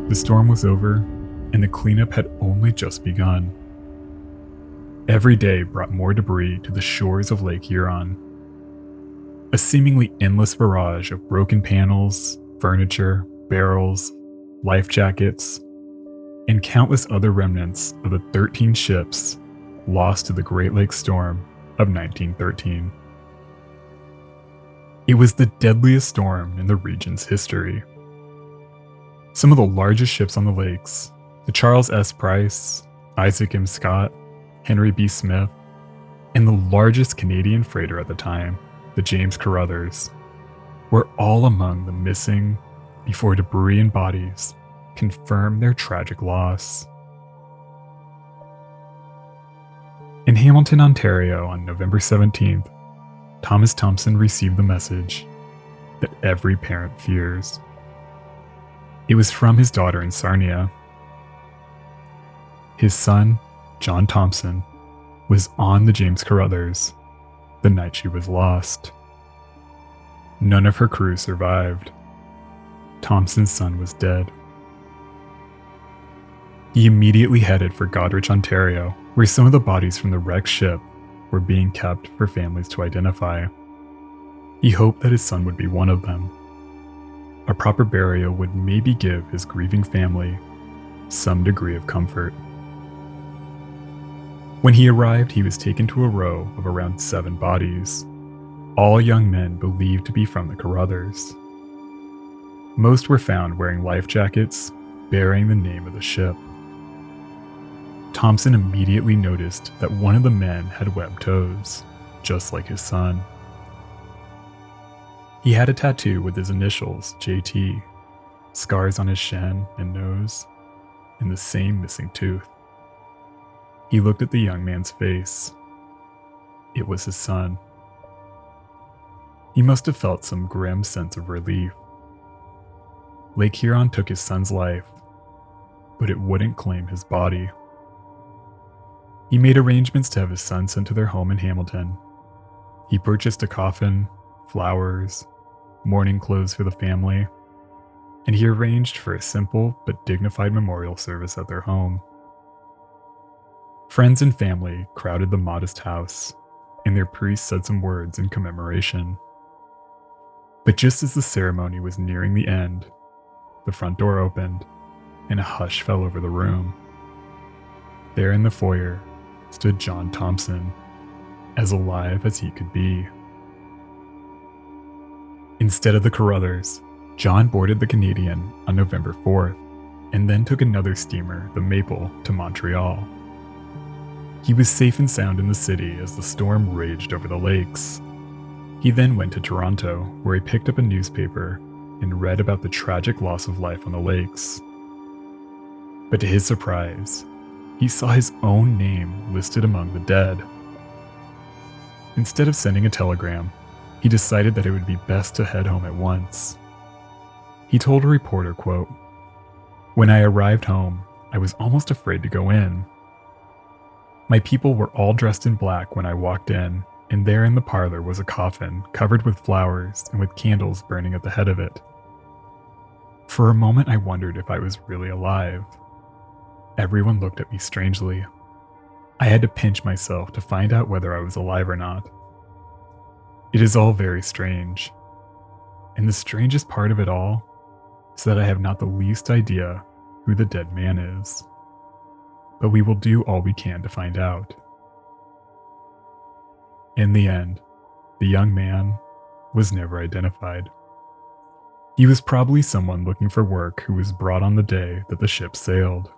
The storm was over, and the cleanup had only just begun. Every day brought more debris to the shores of Lake Huron. A seemingly endless barrage of broken panels, furniture, barrels, life jackets, and countless other remnants of the 13 ships lost to the Great Lakes storm of 1913. It was the deadliest storm in the region's history. Some of the largest ships on the lakes, the Charles S. Price, Isaac M. Scott, Henry B. Smith, and the largest Canadian freighter at the time, the James Carruthers, were all among the missing before debris and bodies confirmed their tragic loss. In Hamilton, Ontario on November 17th, Thomas Thompson received the message that every parent fears. It was from his daughter in Sarnia. His son, John Thompson, was on the James Carruthers the night she was lost. None of her crew survived. Thompson's son was dead. He immediately headed for Goderich, Ontario, where some of the bodies from the wrecked ship were being kept for families to identify. He hoped that his son would be one of them. A proper burial would maybe give his grieving family some degree of comfort. When he arrived, he was taken to a row of around 7 bodies, all young men believed to be from the Carruthers. Most were found wearing life jackets bearing the name of the ship. Thompson immediately noticed that one of the men had webbed toes, just like his son. He had a tattoo with his initials, JT, scars on his shin and nose, and the same missing tooth. He looked at the young man's face. It was his son. He must have felt some grim sense of relief. Lake Huron took his son's life, but it wouldn't claim his body. He made arrangements to have his son sent to their home in Hamilton. He purchased a coffin, flowers, mourning clothes for the family, and he arranged for a simple but dignified memorial service at their home. Friends and family crowded the modest house, and their priest said some words in commemoration. But just as the ceremony was nearing the end, the front door opened, and a hush fell over the room. There in the foyer stood John Thompson, as alive as he could be. Instead of the Carruthers, John boarded the Canadian on November 4th, and then took another steamer, the Maple, to Montreal. He was safe and sound in the city as the storm raged over the lakes. He then went to Toronto, where he picked up a newspaper and read about the tragic loss of life on the lakes. But to his surprise, he saw his own name listed among the dead. Instead of sending a telegram, he decided that it would be best to head home at once. He told a reporter, quote, "When I arrived home, I was almost afraid to go in. My people were all dressed in black when I walked in, and there in the parlor was a coffin covered with flowers and with candles burning at the head of it. For a moment I wondered if I was really alive. Everyone looked at me strangely. I had to pinch myself to find out whether I was alive or not. It is all very strange. And the strangest part of it all is that I have not the least idea who the dead man is. But we will do all we can to find out." In the end, the young man was never identified. He was probably someone looking for work who was brought on the day that the ship sailed.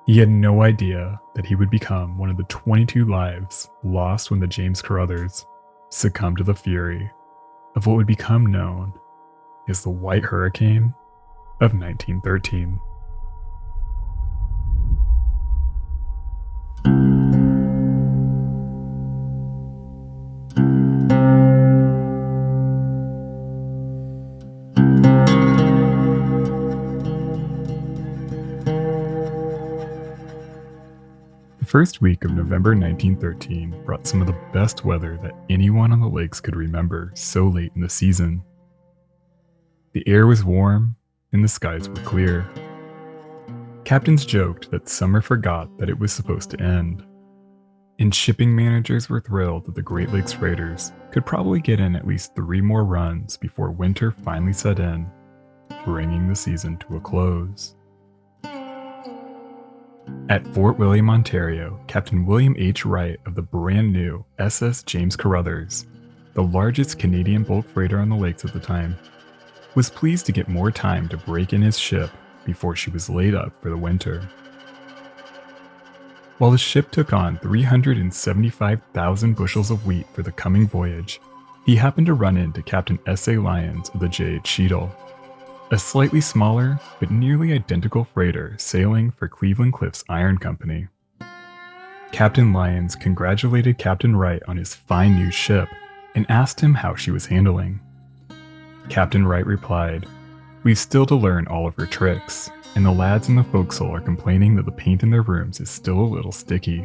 He had no idea that he would become one of the 22 lives lost when the James Carruthers succumbed to the fury of what would become known as the White Hurricane of 1913. The first week of November 1913 brought some of the best weather that anyone on the lakes could remember so late in the season. The air was warm and the skies were clear. Captains joked that summer forgot that it was supposed to end, and shipping managers were thrilled that the Great Lakes freighters could probably get in at least 3 more runs before winter finally set in, bringing the season to a close. At Fort William, Ontario, Captain William H. Wright of the brand new SS James Carruthers, the largest Canadian bulk freighter on the lakes at the time, was pleased to get more time to break in his ship before she was laid up for the winter. While the ship took on 375,000 bushels of wheat for the coming voyage, he happened to run into Captain S.A. Lyons of the J.H. Cheadle, a slightly smaller but nearly identical freighter sailing for Cleveland Cliffs Iron Company. Captain Lyons congratulated Captain Wright on his fine new ship and asked him how she was handling. Captain Wright replied, "We've still to learn all of her tricks, and the lads in the forecastle are complaining that the paint in their rooms is still a little sticky."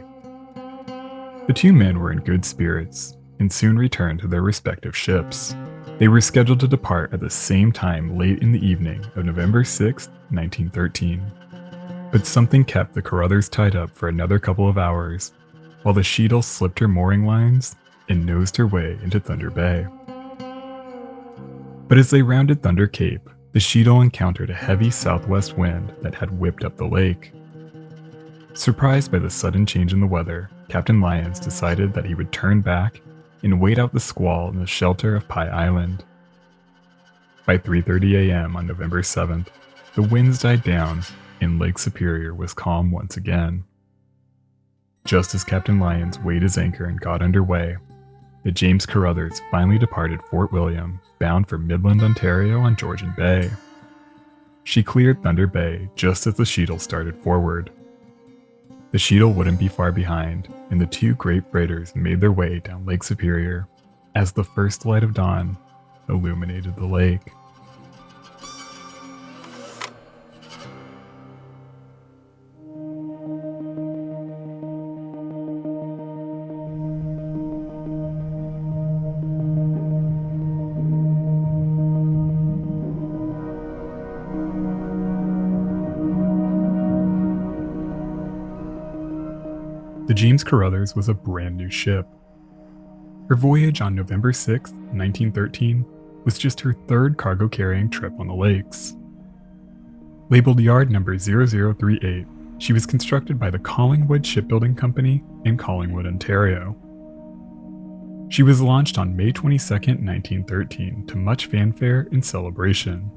The 2 men were in good spirits and soon returned to their respective ships. They were scheduled to depart at the same time late in the evening of November 6, 1913. But something kept the Carruthers tied up for another couple of hours, while the Cheadle slipped her mooring lines and nosed her way into Thunder Bay. But as they rounded Thunder Cape, the Cheadle encountered a heavy southwest wind that had whipped up the lake. Surprised by the sudden change in the weather, Captain Lyons decided that he would turn back and wait out the squall in the shelter of Pie Island. By 3:30 a.m. on November 7th, the winds died down and Lake Superior was calm once again. Just as Captain Lyons weighed his anchor and got underway, the James Carruthers finally departed Fort William, bound for Midland, Ontario on Georgian Bay. She cleared Thunder Bay just as the Cheadle started forward. The Cheadle wouldn't be far behind, and the 2 great freighters made their way down Lake Superior as the first light of dawn illuminated the lake. The James Carruthers was a brand new ship. Her voyage on November 6, 1913, was just her 3rd cargo-carrying trip on the lakes. Labeled Yard Number 0038, she was constructed by the Collingwood Shipbuilding Company in Collingwood, Ontario. She was launched on May 22, 1913, to much fanfare and celebration.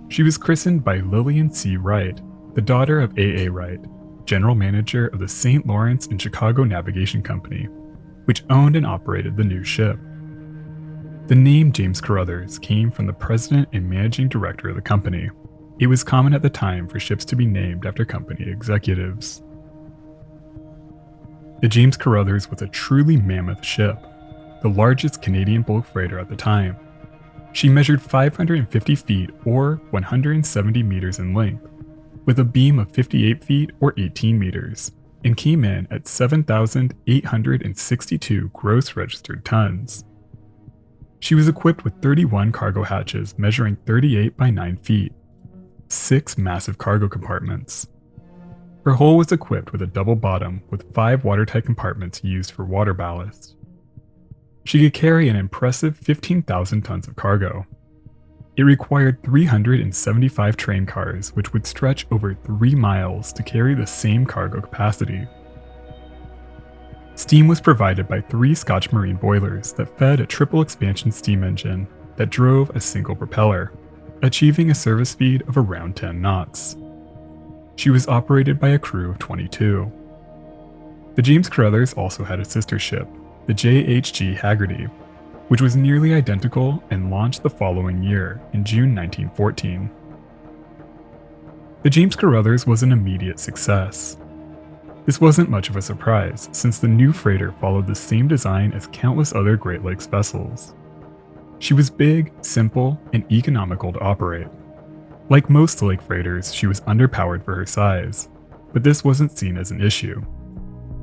She was christened by Lillian C. Wright, the daughter of A.A. Wright, general manager of the St. Lawrence and Chicago Navigation Company, which owned and operated the new ship. The name James Carruthers came from the president and managing director of the company. It was common at the time for ships to be named after company executives. The James Carruthers was a truly mammoth ship, the largest Canadian bulk freighter at the time. She measured 550 feet or 170 meters in length, with a beam of 58 feet or 18 meters, and came in at 7,862 gross registered tons. She was equipped with 31 cargo hatches measuring 38 by 9 feet, 6 massive cargo compartments. Her hull was equipped with a double bottom with 5 watertight compartments used for water ballast. She could carry an impressive 15,000 tons of cargo. It required 375 train cars, which would stretch over 3 miles to carry the same cargo capacity. Steam was provided by 3 Scotch Marine boilers that fed a triple expansion steam engine that drove a single propeller, achieving a service speed of around 10 knots. She was operated by a crew of 22. The James Carruthers also had a sister ship, the J.H.G. Haggerty, which was nearly identical and launched the following year, in June 1914. The James Carruthers was an immediate success. This wasn't much of a surprise, since the new freighter followed the same design as countless other Great Lakes vessels. She was big, simple, and economical to operate. Like most lake freighters, she was underpowered for her size, but this wasn't seen as an issue.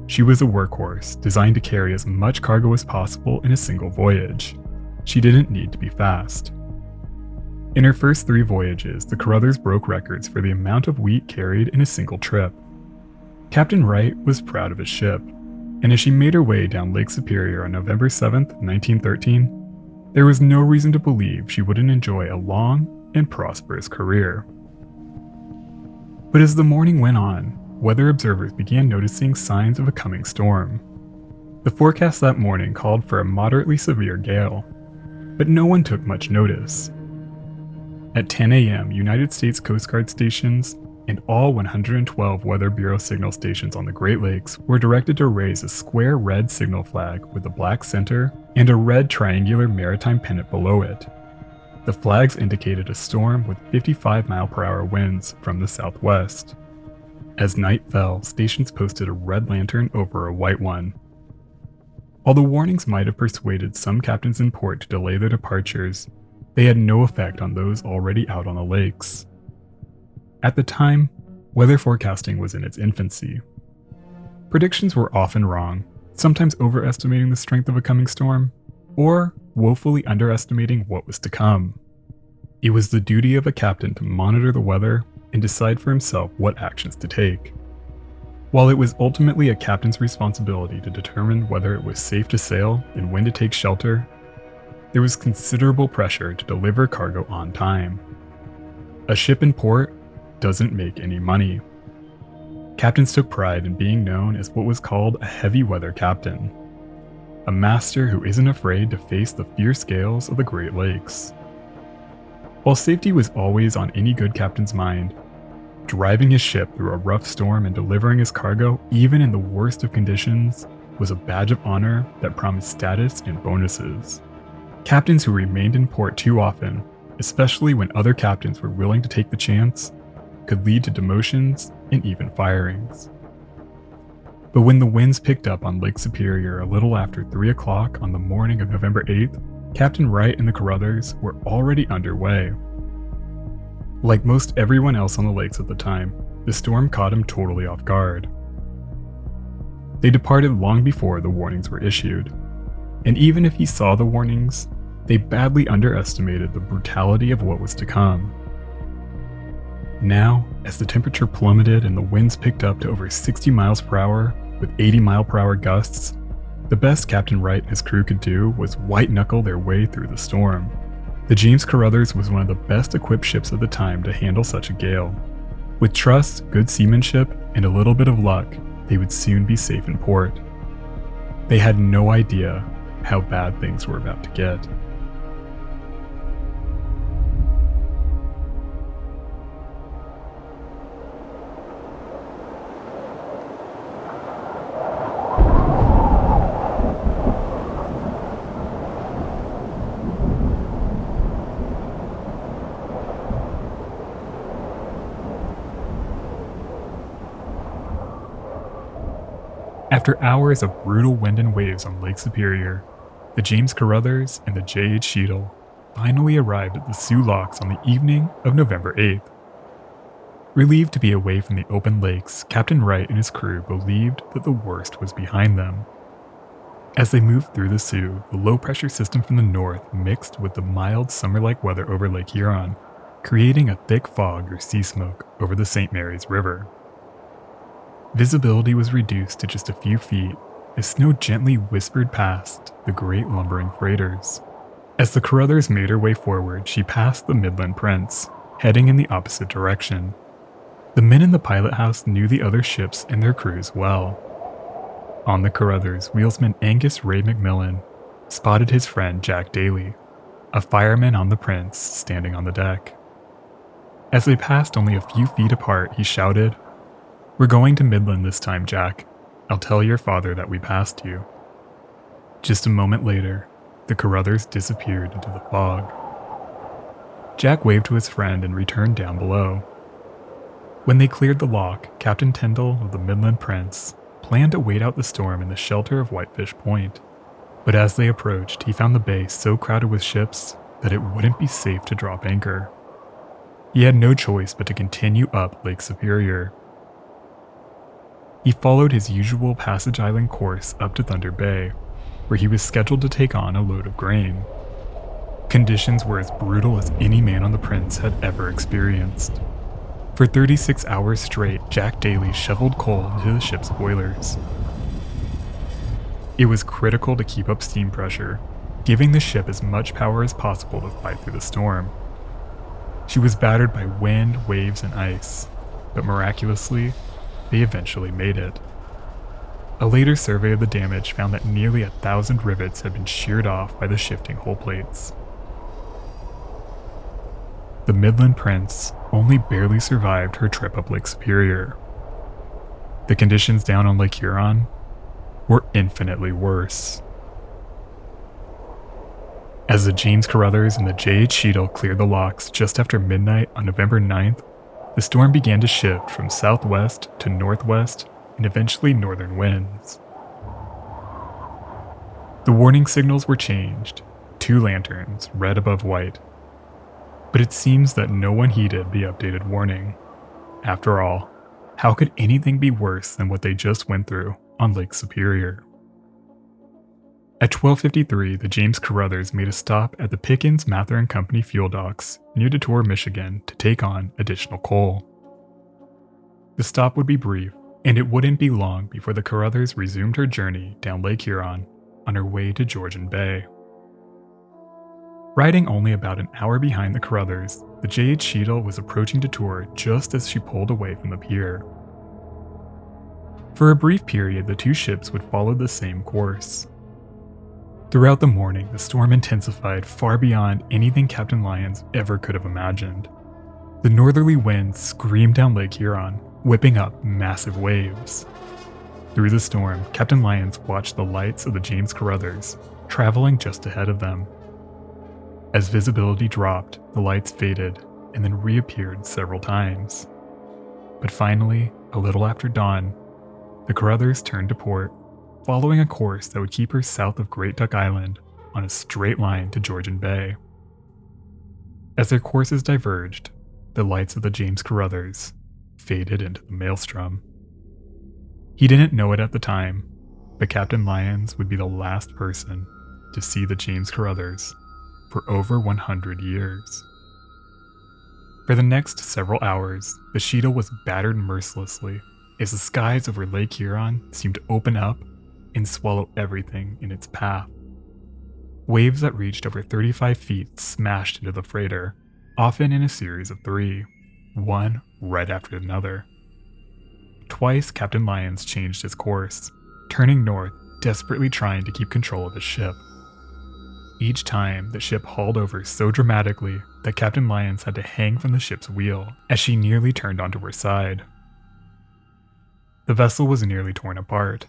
She was a workhorse, designed to carry as much cargo as possible in a single voyage. She didn't need to be fast. In her first 3 voyages, the Carruthers broke records for the amount of wheat carried in a single trip. Captain Wright was proud of his ship, and as she made her way down Lake Superior on November 7, 1913, there was no reason to believe she wouldn't enjoy a long and prosperous career. But as the morning went on, weather observers began noticing signs of a coming storm. The forecast that morning called for a moderately severe gale, but no one took much notice. At 10 a.m., United States Coast Guard stations and all 112 Weather Bureau signal stations on the Great Lakes were directed to raise a square red signal flag with a black center and a red triangular maritime pennant below it. The flags indicated a storm with 55-mile-per-hour winds from the southwest. As night fell, stations posted a red lantern over a white one. While the warnings might have persuaded some captains in port to delay their departures, they had no effect on those already out on the lakes. At the time, weather forecasting was in its infancy. Predictions were often wrong, sometimes overestimating the strength of a coming storm, or woefully underestimating what was to come. It was the duty of a captain to monitor the weather and decide for himself what actions to take. While it was ultimately a captain's responsibility to determine whether it was safe to sail and when to take shelter, there was considerable pressure to deliver cargo on time. A ship in port doesn't make any money. Captains took pride in being known as what was called a heavy weather captain, a master who isn't afraid to face the fierce gales of the Great Lakes. While safety was always on any good captain's mind, driving his ship through a rough storm and delivering his cargo even in the worst of conditions was a badge of honor that promised status and bonuses. Captains who remained in port too often, especially when other captains were willing to take the chance, could lead to demotions and even firings. But when the winds picked up on Lake Superior a little after 3 o'clock on the morning of November 8th, Captain Wright and the Carruthers were already underway. Like most everyone else on the lakes at the time, the storm caught him totally off guard. They departed long before the warnings were issued, and even if he saw the warnings, they badly underestimated the brutality of what was to come. Now, as the temperature plummeted and the winds picked up to over 60 miles per hour with 80-mile-per-hour gusts, the best Captain Wright and his crew could do was white-knuckle their way through the storm. The James Carruthers was one of the best equipped ships of the time to handle such a gale. With trust, good seamanship, and a little bit of luck, they would soon be safe in port. They had no idea how bad things were about to get. After hours of brutal wind and waves on Lake Superior, the James Carruthers and the J.H. Cheadle finally arrived at the Sioux Locks on the evening of November 8th. Relieved to be away from the open lakes, Captain Wright and his crew believed that the worst was behind them. As they moved through the Sioux, the low-pressure system from the north mixed with the mild summer-like weather over Lake Huron, creating a thick fog or sea smoke over the St. Mary's River. Visibility was reduced to just a few feet as snow gently whispered past the great lumbering freighters. As the Carruthers made her way forward, she passed the Midland Prince, heading in the opposite direction. The men in the pilot house knew the other ships and their crews well. On the Carruthers, wheelsman Angus Ray McMillan spotted his friend Jack Daly, a fireman on the Prince, standing on the deck. As they passed only a few feet apart, he shouted, "We're going to Midland this time, Jack. I'll tell your father that we passed you." Just a moment later, the Carruthers disappeared into the fog. Jack waved to his friend and returned down below. When they cleared the lock, Captain Tyndall of the Midland Prince planned to wait out the storm in the shelter of Whitefish Point. But as they approached, he found the bay so crowded with ships that it wouldn't be safe to drop anchor. He had no choice but to continue up Lake Superior. He followed his usual Passage Island course up to Thunder Bay, where he was scheduled to take on a load of grain. Conditions were as brutal as any man on the Prince had ever experienced. For 36 hours straight, Jack Daly shoveled coal into the ship's boilers. It was critical to keep up steam pressure, giving the ship as much power as possible to fight through the storm. She was battered by wind, waves, and ice, but miraculously, they eventually made it. A later survey of the damage found that nearly 1,000 rivets had been sheared off by the shifting hull plates. The Midland Prince only barely survived her trip up Lake Superior. The conditions down on Lake Huron were infinitely worse. As the James Carruthers and the J.H. Cheadle cleared the locks just after midnight on November 9th, the storm began to shift from southwest to northwest and eventually northern winds. The warning signals were changed, 2 lanterns, red above white. But it seems that no one heeded the updated warning. After all, how could anything be worse than what they just went through on Lake Superior? At 12:53, the James Carruthers made a stop at the Pickens Mather & Company fuel docks near Detroit, Michigan to take on additional coal. The stop would be brief, and it wouldn't be long before the Carruthers resumed her journey down Lake Huron on her way to Georgian Bay. Riding only about an hour behind the Carruthers, the J.H. Cheadle was approaching Detroit just as she pulled away from the pier. For a brief period, the 2 ships would follow the same course. Throughout the morning, the storm intensified far beyond anything Captain Lyons ever could have imagined. The northerly winds screamed down Lake Huron, whipping up massive waves. Through the storm, Captain Lyons watched the lights of the James Carruthers, traveling just ahead of them. As visibility dropped, the lights faded and then reappeared several times. But finally, a little after dawn, the Carruthers turned to port, following a course that would keep her south of Great Duck Island on a straight line to Georgian Bay. As their courses diverged, the lights of the James Carruthers faded into the Maelstrom. He didn't know it at the time, but Captain Lyons would be the last person to see the James Carruthers for over 100 years. For the next several hours, the Cheadle was battered mercilessly as the skies over Lake Huron seemed to open up and swallow everything in its path. Waves that reached over 35 feet smashed into the freighter, often in a series of 3, one right after another. Twice, Captain Lyons changed his course, turning north, desperately trying to keep control of his ship. Each time, the ship hauled over so dramatically that Captain Lyons had to hang from the ship's wheel as she nearly turned onto her side. The vessel was nearly torn apart.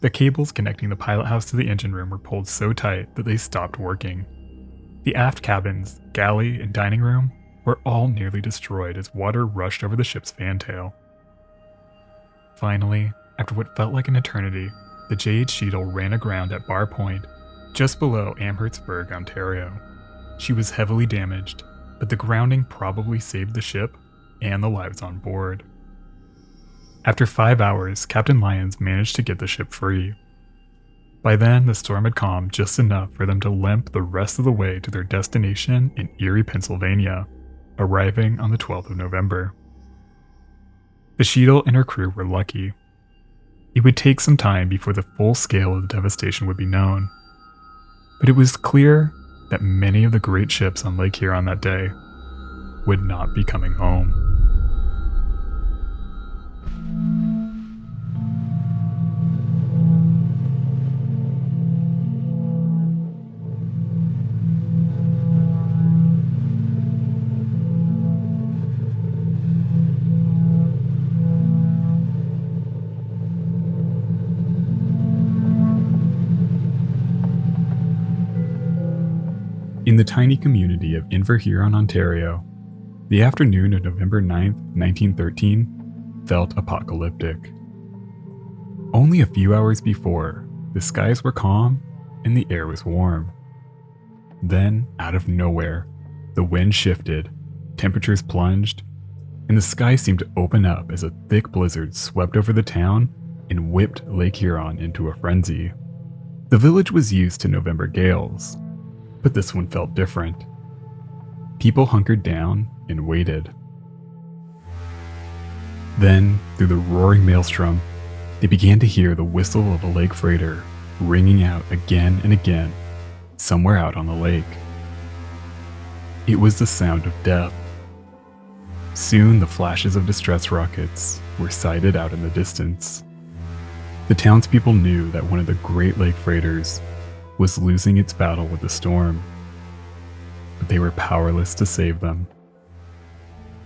The cables connecting the pilot house to the engine room were pulled so tight that they stopped working. The aft cabins, galley, and dining room were all nearly destroyed as water rushed over the ship's fantail. Finally, after what felt like an eternity, the J.H. Cheadle ran aground at Bar Point, just below Amhertsburg, Ontario. She was heavily damaged, but the grounding probably saved the ship and the lives on board. After 5 hours, Captain Lyons managed to get the ship free. By then, the storm had calmed just enough for them to limp the rest of the way to their destination in Erie, Pennsylvania, arriving on the 12th of November. The Cheadle and her crew were lucky. It would take some time before the full scale of the devastation would be known, but it was clear that many of the great ships on Lake Huron that day would not be coming home. In the tiny community of Inver Huron, Ontario, the afternoon of November 9, 1913, felt apocalyptic. Only a few hours before, the skies were calm and the air was warm. Then, out of nowhere, the wind shifted, temperatures plunged, and the sky seemed to open up as a thick blizzard swept over the town and whipped Lake Huron into a frenzy. The village was used to November gales, But this one felt different. People hunkered down and waited. Then, through the roaring maelstrom, they began to hear the whistle of a lake freighter ringing out again and again, somewhere out on the lake. It was the sound of death. Soon the flashes of distress rockets were sighted out in the distance. The townspeople knew that one of the Great Lake freighters was losing its battle with the storm, but they were powerless to save them.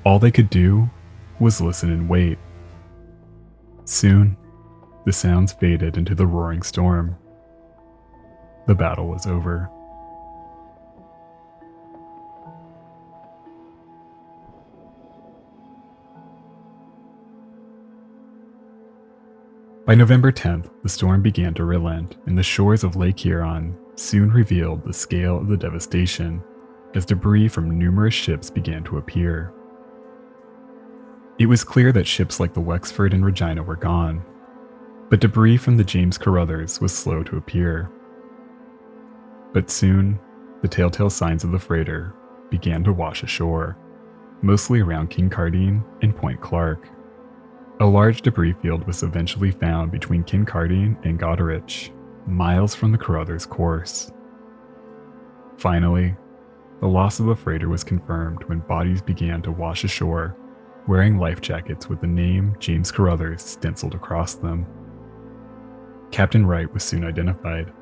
All they could do was listen and wait. Soon, the sounds faded into the roaring storm. The battle was over. By November 10th, the storm began to relent, and the shores of Lake Huron soon revealed the scale of the devastation as debris from numerous ships began to appear. It was clear that ships like the Wexford and Regina were gone, but debris from the James Carruthers was slow to appear. But soon, the telltale signs of the freighter began to wash ashore, mostly around Kincardine and Point Clark. A large debris field was eventually found between Kincardine and Goderich, miles from the Carruthers' course. Finally, the loss of the freighter was confirmed when bodies began to wash ashore, wearing life jackets with the name James Carruthers stenciled across them. Captain Wright was soon identified,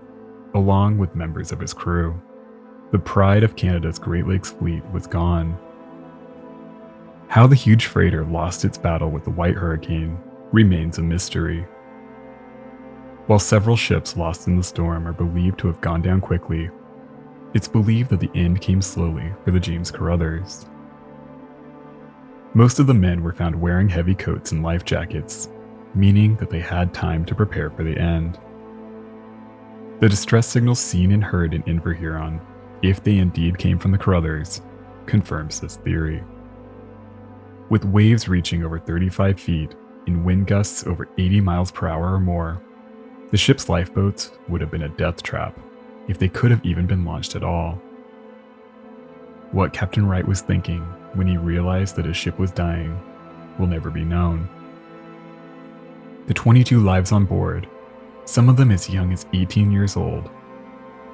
along with members of his crew. The pride of Canada's Great Lakes fleet was gone. How the huge freighter lost its battle with the White Hurricane remains a mystery. While several ships lost in the storm are believed to have gone down quickly, it's believed that the end came slowly for the James Carruthers. Most of the men were found wearing heavy coats and life jackets, meaning that they had time to prepare for the end. The distress signals seen and heard in Inver Huron, if they indeed came from the Carruthers, confirms this theory. With waves reaching over 35 feet and wind gusts over 80 miles per hour or more, the ship's lifeboats would have been a death trap, if they could have even been launched at all. What Captain Wright was thinking when he realized that his ship was dying will never be known. The 22 lives on board, some of them as young as 18 years old,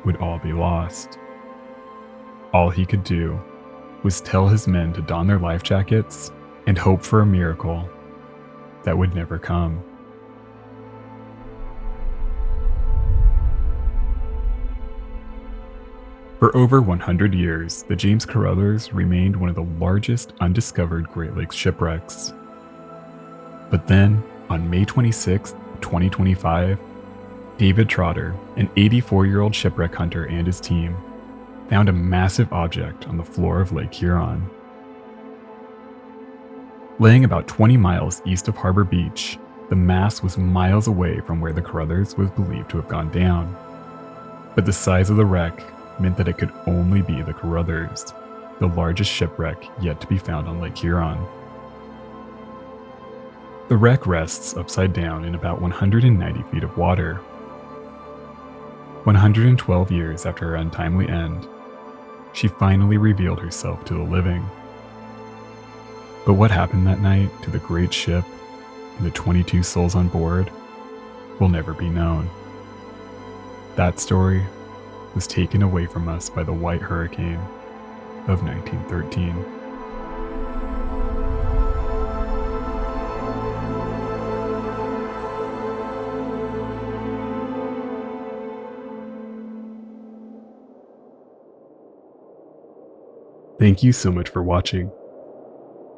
would all be lost. All he could do was tell his men to don their life jackets and hope for a miracle that would never come. For over 100 years, the James Carruthers remained one of the largest undiscovered Great Lakes shipwrecks. But then, on May 26, 2025, David Trotter, an 84-year-old shipwreck hunter, and his team found a massive object on the floor of Lake Huron. Laying about 20 miles east of Harbor Beach, the mass was miles away from where the Carruthers was believed to have gone down. But the size of the wreck meant that it could only be the Carruthers, the largest shipwreck yet to be found on Lake Huron. The wreck rests upside down in about 190 feet of water. 112 years after her untimely end, she finally revealed herself to the living. But what happened that night to the great ship and the 22 souls on board will never be known. That story was taken away from us by the White Hurricane of 1913. Thank you so much for watching.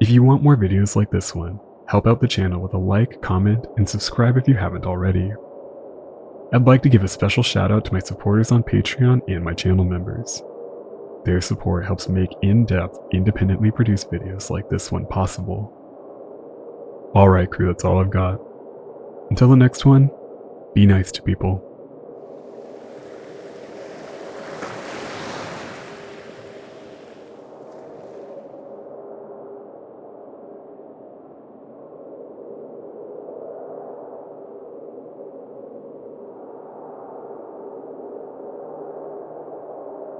If you want more videos like this one, help out the channel with a like, comment, and subscribe if you haven't already. I'd like to give a special shout out to my supporters on Patreon and my channel members. Their support helps make in-depth, independently produced videos like this one possible. Alright crew, that's all I've got. Until the next one, be nice to people.